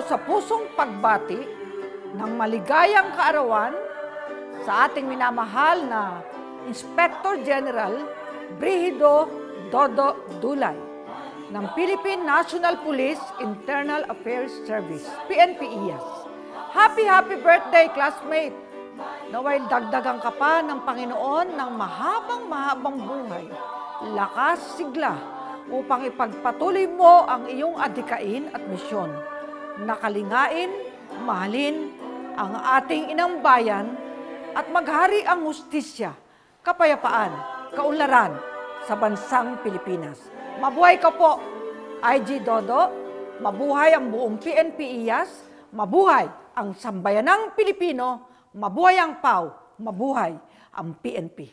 sa pusong pagbati ng maligayang kaarawan sa ating minamahal na Inspector General Brigido Dodo Dulay ng Philippine National Police Internal Affairs Service, PNP-IAS. Happy birthday, classmate! Naway dagdagan ka pa ng Panginoon ng mahabang buhay, lakas, sigla, upang ipagpatuloy mo ang iyong adhikain at misyon. Nakalingain, mahalin ang ating inang bayan at maghari ang hustisya, kapayapaan, kaunlaran sa bansang Pilipinas. Mabuhay ka po, IG Dodo, mabuhay ang buong PNP-IAS, mabuhay ang sambayanang Pilipino, mabuhay ang PAW, mabuhay ang PNP.